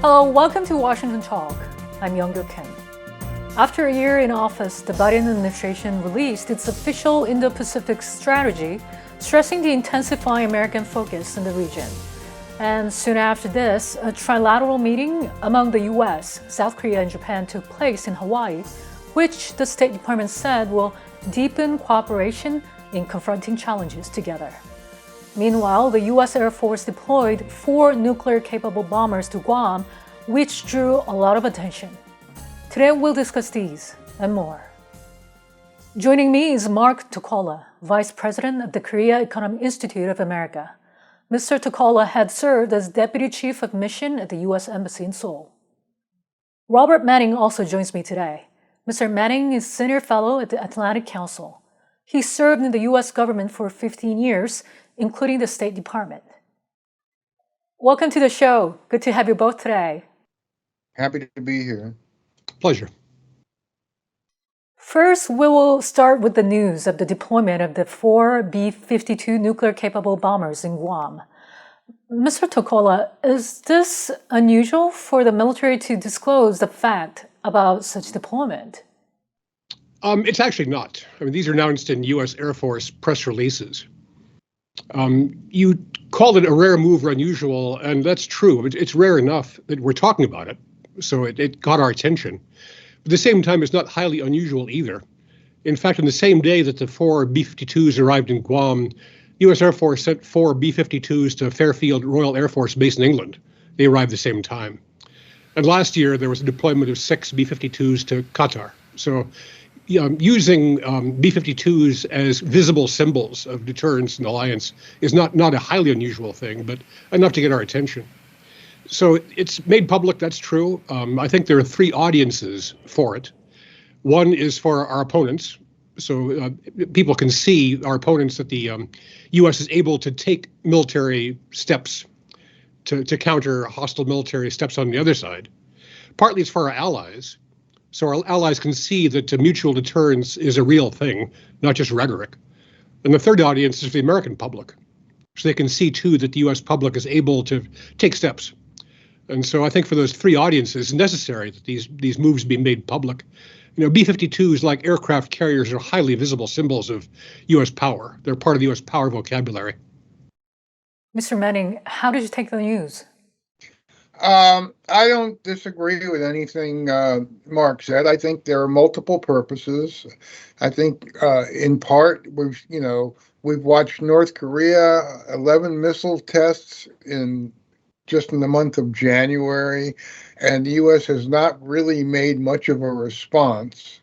Hello, welcome to Washington Talk. I'm Youngyo Kim. After a year in office, the Biden administration released its official Indo-Pacific strategy, stressing the intensifying American focus in the region. And soon after this, a trilateral meeting among the US, South Korea, and Japan took place in Hawaii, which the State Department said will deepen cooperation in confronting challenges together. Meanwhile, the US Air Force deployed 4 nuclear-capable bombers to Guam, which drew a lot of attention. Today, we'll discuss these and more. Joining me is Mark Tokola, Vice President of the Korea Economic Institute of America. Mr. Tokola had served as Deputy Chief of Mission at the U.S. Embassy in Seoul. Robert Manning also joins me today. Mr. Manning is Senior Fellow at the Atlantic Council. He served in the U.S. government for 15 years, including the State Department. Welcome to the show. Good to have you both today. Happy to be here. Pleasure. First, we will start with the news of the deployment of the 4 B-52 nuclear-capable bombers in Guam. Mr. Tokola, is this unusual for the military to disclose the fact about such deployment? It's actually not. I mean, these are announced in U.S. Air Force press releases. You called it a rare move or unusual, and that's true. It's rare enough that we're talking about it, so it got our attention. At the same time, it's not highly unusual either. In fact, on the same day that the 4 B-52s arrived in Guam, U.S. Air Force sent 4 B-52s to Fairfield Royal Air Force Base in England. They arrived the same time. And last year, there was a deployment of 6 B-52s to Qatar. So using B-52s as visible symbols of deterrence and alliance is not a highly unusual thing, but enough to get our attention. So it's made public, that's true. I think there are 3 audiences for it. One is for our opponents. So people can see, our opponents, that the U.S. is able to take military steps to counter hostile military steps on the other side. Partly it's for our allies. So our allies can see that mutual deterrence is a real thing, not just rhetoric. And the third audience is the American public. So they can see, too, that the U.S. public is able to take steps. And so I think for those 3 audiences, it's necessary that these moves be made public. You know, B-52s, like aircraft carriers, are highly visible symbols of U.S. power. They're part of the U.S. power vocabulary. Mr. Manning, how did you take the news? I don't disagree with anything Mark said. I think there are multiple purposes. I think in part we've watched North Korea 11 missile tests just in the month of January, and the U.S. has not really made much of a response.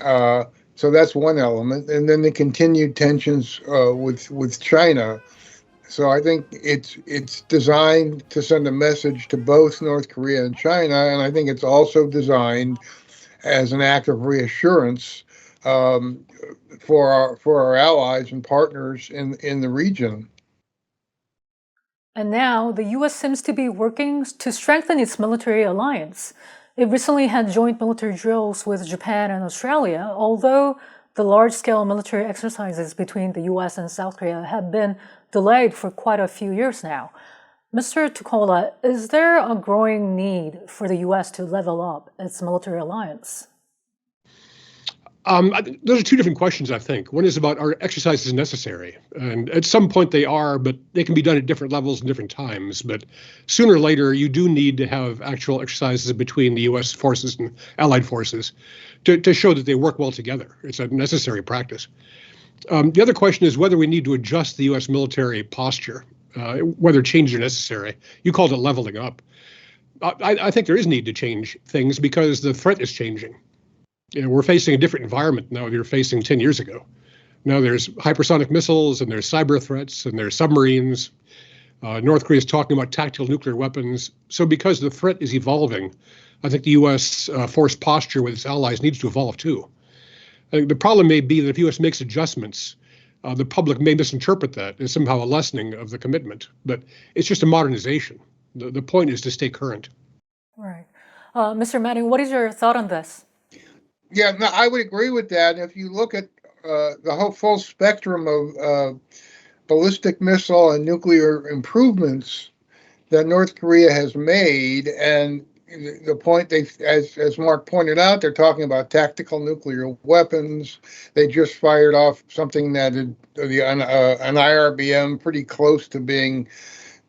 So that's one element, and then the continued tensions with China. So I think it's designed to send a message to both North Korea and China, and I think it's also designed as an act of reassurance for our allies and partners in the region. And now, the U.S. seems to be working to strengthen its military alliance. It recently had joint military drills with Japan and Australia, although the large-scale military exercises between the U.S. and South Korea have been delayed for quite a few years now. Mr. Tokola, is there a growing need for the U.S. to level up its military alliance? Those are 2 different questions, I think. One is about, are exercises necessary? And at some point they are, but they can be done at different levels and different times. But sooner or later, you do need to have actual exercises between the U.S. forces and allied forces to show that they work well together. It's a necessary practice. The other question is whether we need to adjust the U.S. military posture, whether changes are necessary. You called it leveling up. I think there is need to change things because the threat is changing. You know, we're facing a different environment now than we were facing 10 years ago. Now there's hypersonic missiles, and there's cyber threats, and there's submarines. North Korea is talking about tactical nuclear weapons. So because the threat is evolving, I think the U.S. Force posture with its allies needs to evolve too. I think the problem may be that if the U.S. makes adjustments, the public may misinterpret that as somehow a lessening of the commitment. But it's just a modernization. The point is to stay current. Right. Mr. Manning, what is your thought on this? Yeah, no, I would agree with that. If you look at the whole full spectrum of ballistic missile and nuclear improvements that North Korea has made, and the point as Mark pointed out, they're talking about tactical nuclear weapons. They just fired off something that an IRBM pretty close to being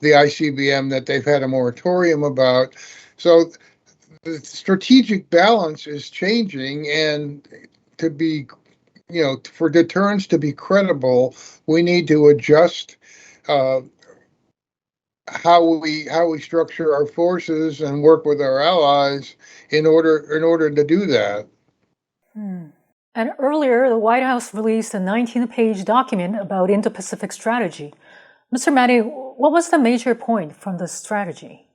the ICBM that they've had a moratorium about. So the strategic balance is changing, and to be, for deterrence to be credible, we need to adjust how we structure our forces and work with our allies in order to do that. And earlier, the White House released a 19-page document about Indo-Pacific strategy. Mr. Manning, what was the major point from the strategy?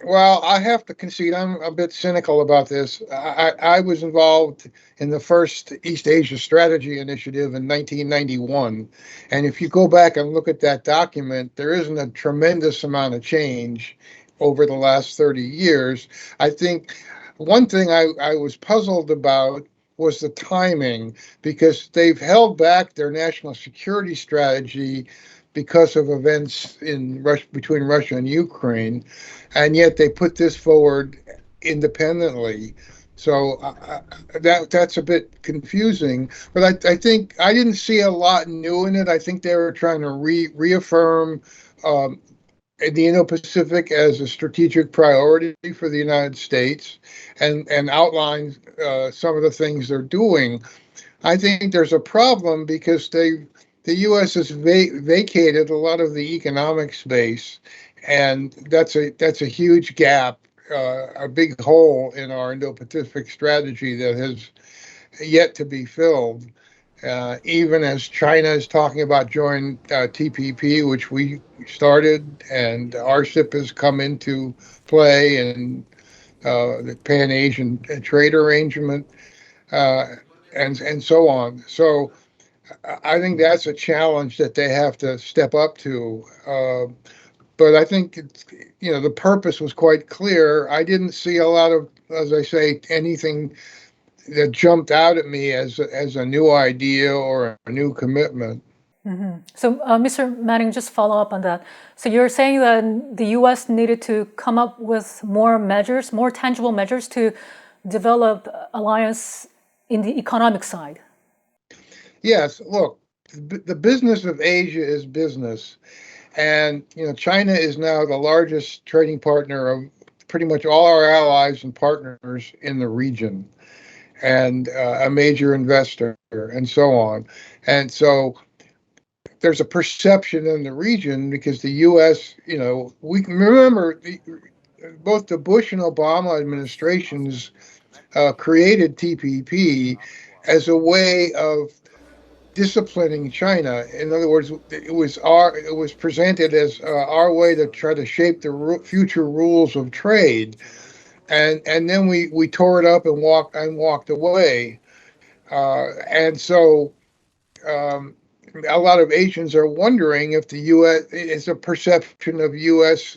Well, I have to concede I'm a bit cynical about this. I was involved in the first East Asia Strategy Initiative in 1991. And if you go back and look at that document, there isn't a tremendous amount of change over the last 30 years. I think one thing I was puzzled about was the timing, because they've held back their national security strategy because of events between Russia and Ukraine, and yet they put this forward independently. So that's a bit confusing. But I think I didn't see a lot new in it. I think they were trying to reaffirm the Indo-Pacific as a strategic priority for the United States, and outline some of the things they're doing. I think there's a problem because the U.S. has vacated a lot of the economic space, and that's a huge gap, a big hole in our Indo-Pacific strategy that has yet to be filled. Even as China is talking about joining TPP, which we started, and RCEP has come into play, and the Pan-Asian trade arrangement, and so on. So I think that's a challenge that they have to step up to. But I think the purpose was quite clear. I didn't see a lot of, as I say, anything that jumped out at me as a new idea or a new commitment. Mm-hmm. So, Mr. Manning, just follow up on that. So you're saying that the U.S. needed to come up with more tangible measures to develop alliance in the economic side. Yes, look, the business of Asia is business. And, China is now the largest trading partner of pretty much all our allies and partners in the region, and a major investor, and so on. And so there's a perception in the region, because the U.S., we remember both the Bush and Obama administrations created TPP as a way of disciplining China. In other words, it was presented as our way to try to shape the future rules of trade, and then we tore it up and walked away, and so a lot of Asians are wondering if the U.S. is a perception of U.S.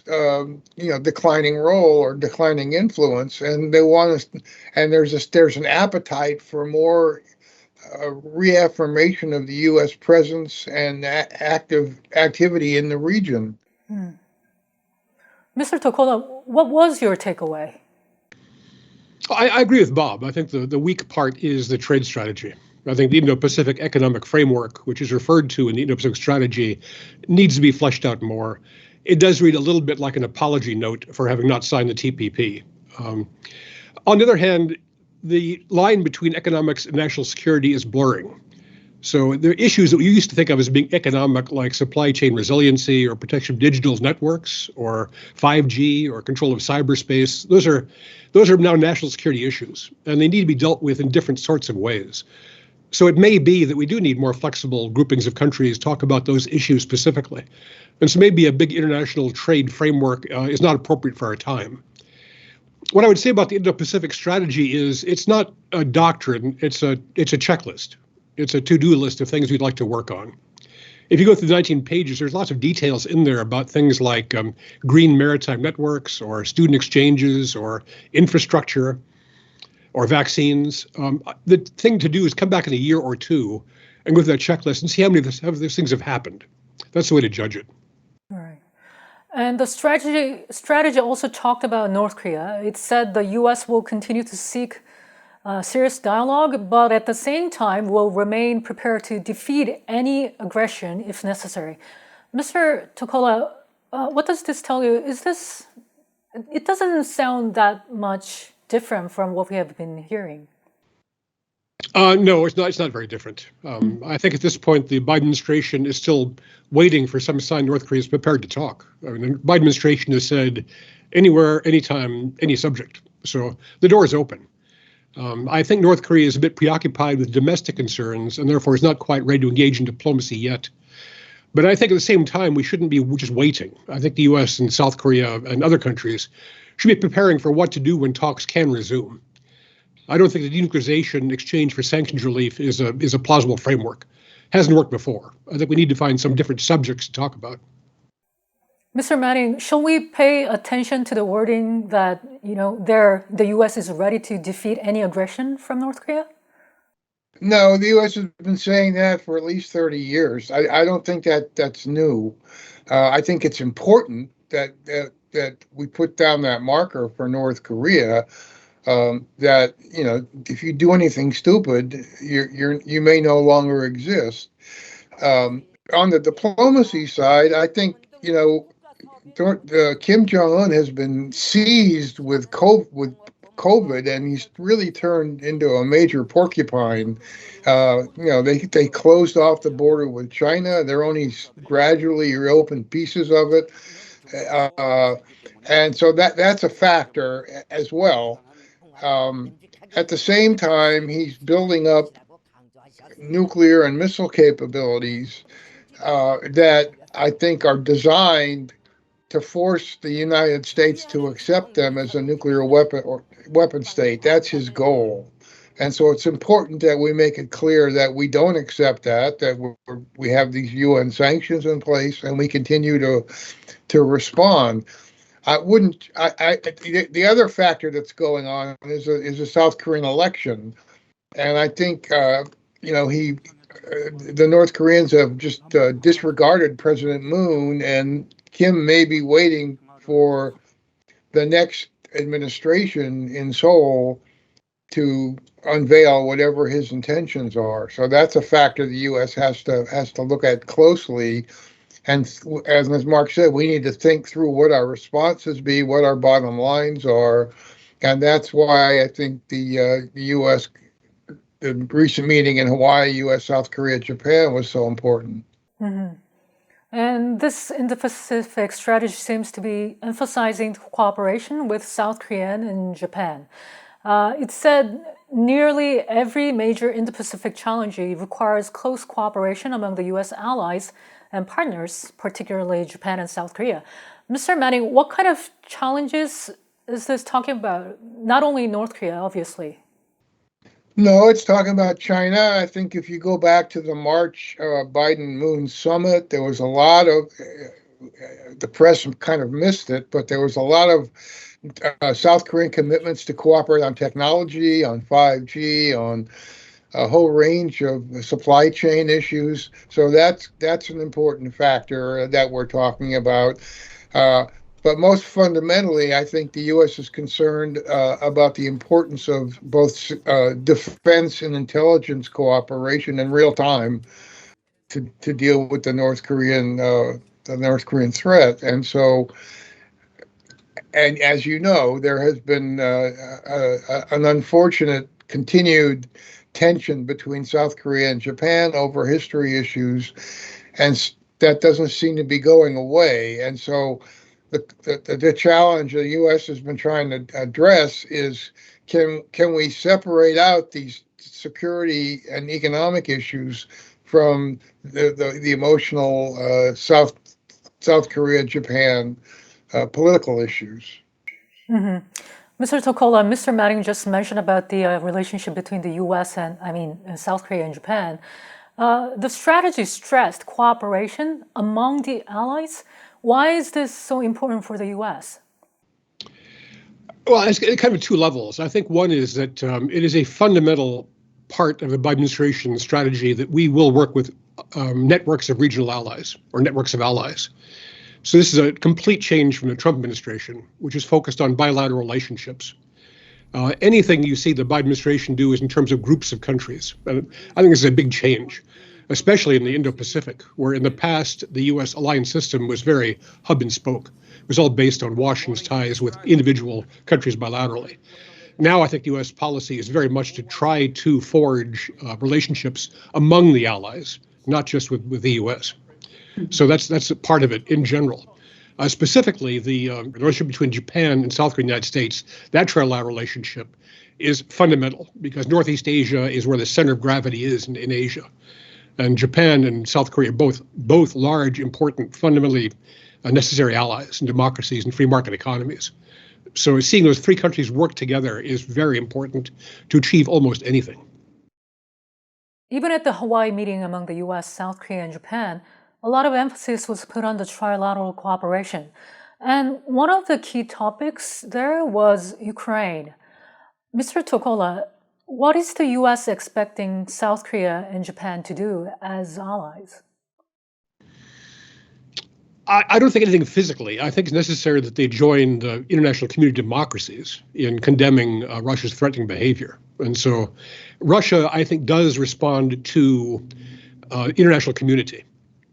Declining role or declining influence, and they want us, and there's an appetite for more reaffirmation of the U.S. presence and active activity in the region. Mr. Tokola, what was your takeaway? I agree with Bob. I think the weak part is the trade strategy. I think the Indo-Pacific economic framework, which is referred to in the Indo-Pacific strategy, needs to be fleshed out more. It does read a little bit like an apology note for having not signed the TPP. On the other hand, the line between economics and national security is blurring. So the issues that we used to think of as being economic, like supply chain resiliency or protection of digital networks or 5G or control of cyberspace, those are now national security issues, and they need to be dealt with in different sorts of ways. So it may be that we do need more flexible groupings of countries talk about those issues specifically. And so maybe a big international trade framework is not appropriate for our time. What I would say about the Indo-Pacific strategy is it's not a doctrine, it's a checklist. It's a to-do list of things we'd like to work on. If you go through the 19 pages, there's lots of details in there about things like green maritime networks or student exchanges or infrastructure or vaccines. The thing to do is come back in a year or two and go through that checklist and see how many of those things have happened. That's the way to judge it. All right. And the strategy also talked about North Korea. It said the U.S. will continue to seek serious dialogue, but at the same time will remain prepared to defeat any aggression if necessary. Mr. Tokola, what does this tell you? It doesn't sound that much different from what we have been hearing. No, it's not. It's not very different. I think at this point, the Biden administration is still waiting for some sign North Korea is prepared to talk. I mean, the Biden administration has said anywhere, anytime, any subject. So the door is open. I think North Korea is a bit preoccupied with domestic concerns and therefore is not quite ready to engage in diplomacy yet. But I think at the same time, we shouldn't be just waiting. I think the U.S. and South Korea and other countries should be preparing for what to do when talks can resume. I don't think the denuclearization in exchange for sanctions relief is a plausible framework. Hasn't worked before. I think we need to find some different subjects to talk about. Mr. Manning, shall we pay attention to the wording that, the U.S. is ready to defeat any aggression from North Korea? No, the U.S. has been saying that for at least 30 years. I don't think that's new. I think it's important that we put down that marker for North Korea. That if you do anything stupid, you may no longer exist. On the diplomacy side, I think Kim Jong-un has been seized with COVID, and he's really turned into a major porcupine. They closed off the border with China. They're only gradually reopened pieces of it, and so that's a factor as well. At the same time, he's building up nuclear and missile capabilities that I think are designed to force the United States to accept them as a nuclear weapon state. That's his goal. And so it's important that we make it clear that we don't accept that we have these UN sanctions in place, and we continue to respond. The other factor that's going on is a South Korean election. And I think, the North Koreans have just disregarded President Moon, and Kim may be waiting for the next administration in Seoul to unveil whatever his intentions are. So that's a factor the U.S. has to look at closely. And as Mark said, we need to think through what our responses be, what our bottom lines are. And that's why I think the U.S., the recent meeting in Hawaii, U.S., South Korea, Japan was so important. Mm-hmm. And this Indo-Pacific strategy seems to be emphasizing cooperation with South Korea and Japan. It said nearly every major Indo-Pacific challenge requires close cooperation among the U.S. allies and partners, particularly Japan and South Korea. Mr. Manning, what kind of challenges is this talking about? Not only North Korea, obviously. No, it's talking about China. I think if you go back to the March Biden-Moon summit, there was a lot of, the press kind of missed it, but there was a lot of South Korean commitments to cooperate on technology, on 5G, on a whole range of supply chain issues. So that's an important factor that we're talking about. But most fundamentally, I think the U.S. is concerned about the importance of both defense and intelligence cooperation in real time to deal with the North Korean threat. And so, and as you know, there has been an unfortunate continued tension between South Korea and Japan over history issues, and that doesn't seem to be going away. And so the challenge the U.S. has been trying to address is can we separate out these security and economic issues from the emotional South Korea Japan political issues. Mm-hmm. Mr. Tokola, Mr. Manning just mentioned about the relationship between the U.S. and South Korea and Japan. The strategy stressed cooperation among the allies. Why is this so important for the U.S.? Well, it's kind of two levels. I think one is that it is a fundamental part of the Biden administration strategy that we will work with networks of regional allies or networks of allies. So this is a complete change from the Trump administration, which is focused on bilateral relationships. Anything you see the Biden administration do is in terms of groups of countries. And I think this is a big change, especially in the Indo-Pacific, where in the past, the U.S. alliance system was very hub and spoke. It was all based on Washington's ties with individual countries bilaterally. Now I think U.S. policy is very much to try to forge relationships among the allies, not just with the U.S. So that's a part of it in general. Specifically, the relationship between Japan and South Korea and the United States, that trilateral relationship is fundamental because Northeast Asia is where the center of gravity is in Asia. And Japan and South Korea are both large, important, fundamentally necessary allies in democracies and free market economies. So seeing those three countries work together is very important to achieve almost anything. Even at the Hawaii meeting among the U.S., South Korea, and Japan, a lot of emphasis was put on the trilateral cooperation. And one of the key topics there was Ukraine. Mr. Tokola, what is the U.S. expecting South Korea and Japan to do as allies? I don't think anything physically. I think it's necessary that they join the international community of democracies in condemning Russia's threatening behavior. And so Russia, I think, does respond to international community.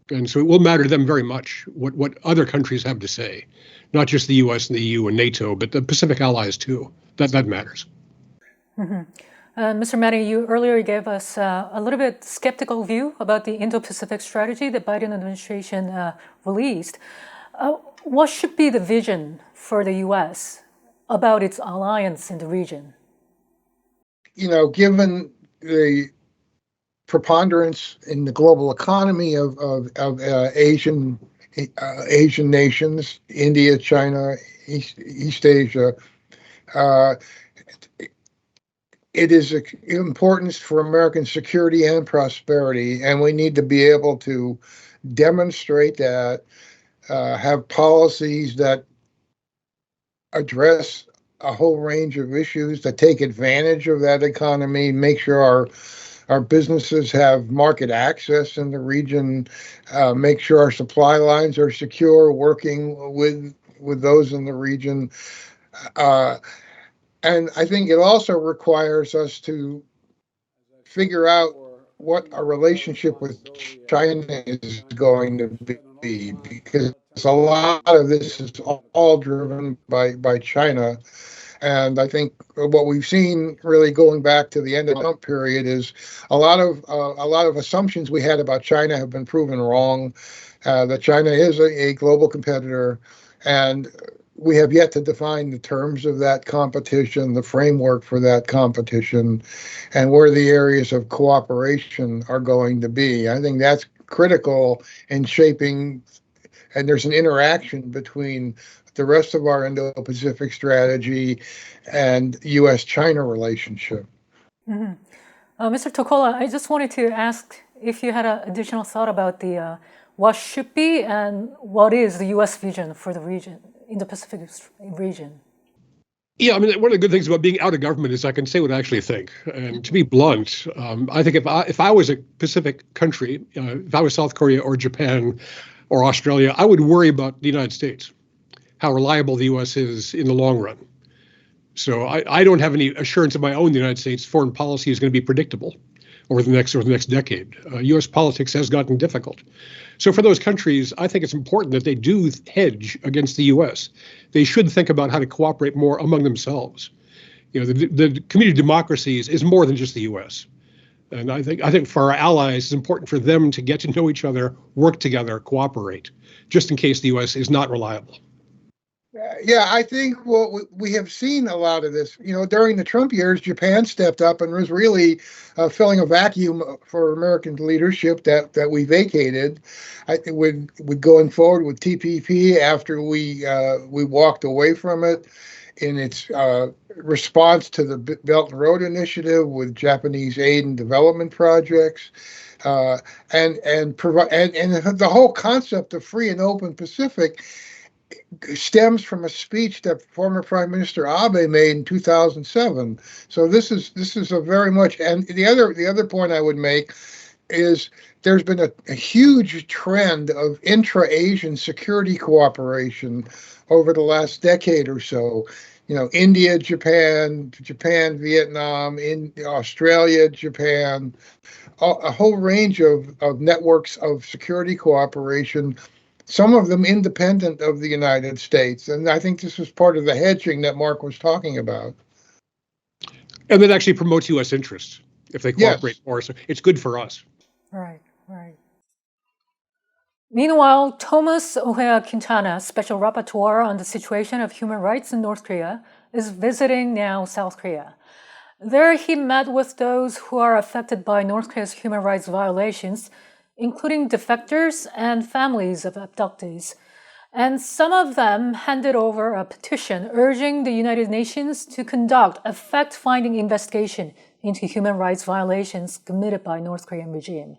And so it will matter to them very much what other countries have to say, not just the U.S. and the EU and NATO, but the Pacific allies too. That matters. Mm-hmm. Mr. Maddy, you earlier gave us a little bit skeptical view about the Indo-Pacific strategy the Biden administration released. What should be the vision for the U.S. about its alliance in the region? You know, given the preponderance in the global economy of Asian nations, India, China, East Asia, it is of importance for American security and prosperity, and we need to be able to demonstrate that, have policies that address a whole range of issues that take advantage of that economy, make sure our businesses have market access in the region, make sure our supply lines are secure, working with those in the region. And I think it also requires us to figure out what our relationship with China is going to be, because a lot of this is all driven by China. And I think what we've seen really going back to the end of the Trump period is a lot of assumptions we had about China have been proven wrong, that China is a global competitor, and we have yet to define the terms of that competition, the framework for that competition, and where the areas of cooperation are going to be. I think that's critical in shaping, and there's an interaction between the rest of our Indo-Pacific strategy and U.S.-China relationship. Mm-hmm. Mr. Tokola, I just wanted to ask if you had an additional thought about the what should be and what is the U.S. vision for the region, in the Pacific region. Yeah, I mean, one of the good things about being out of government is I can say what I actually think. And to be blunt, I think if I was a Pacific country, if I was South Korea or Japan or Australia, I would worry about the United States, how reliable the U.S. is in the long run. So I don't have any assurance of my own the United States foreign policy is going to be predictable over the next decade. U.S. politics has gotten difficult. So for those countries, I think it's important that they do hedge against the U.S. They should think about how to cooperate more among themselves. You know, the community of democracies is more than just the U.S. And I think for our allies, it's important for them to get to know each other, work together, cooperate, just in case the U.S. is not reliable. Yeah, I think we have seen a lot of this. You know, during the Trump years, Japan stepped up and was really filling a vacuum for American leadership that we vacated. I think with going forward with TPP after we walked away from it, in its response to the Belt and Road Initiative with Japanese aid and development projects, and the whole concept of free and open Pacific stems from a speech that former Prime Minister Abe made in 2007. So this is a very much, and the other point I would make is there's been a huge trend of intra-Asian security cooperation over the last decade or so. India, Japan, Vietnam, in Australia, Japan, a whole range of networks of security cooperation, some of them independent of the United States. And I think this is part of the hedging that Mark was talking about. And that actually promotes U.S. interests if they cooperate more. So it's good for us. Right. Meanwhile, Thomas Ojea Quintana, Special Rapporteur on the situation of human rights in North Korea, is visiting now South Korea. There he met with those who are affected by North Korea's human rights violations, including defectors and families of abductees. And some of them handed over a petition urging the United Nations to conduct a fact-finding investigation into human rights violations committed by North Korean regime.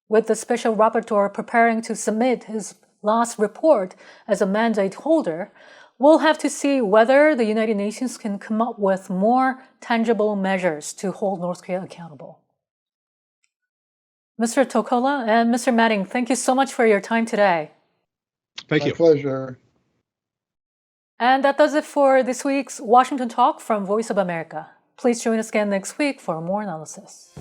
With the Special Rapporteur preparing to submit his last report as a mandate holder, we'll have to see whether the United Nations can come up with more tangible measures to hold North Korea accountable. Mr. Tokola and Mr. Manning, thank you so much for your time today. Thank you. My pleasure. And that does it for this week's Washington Talk from Voice of America. Please join us again next week for more analysis.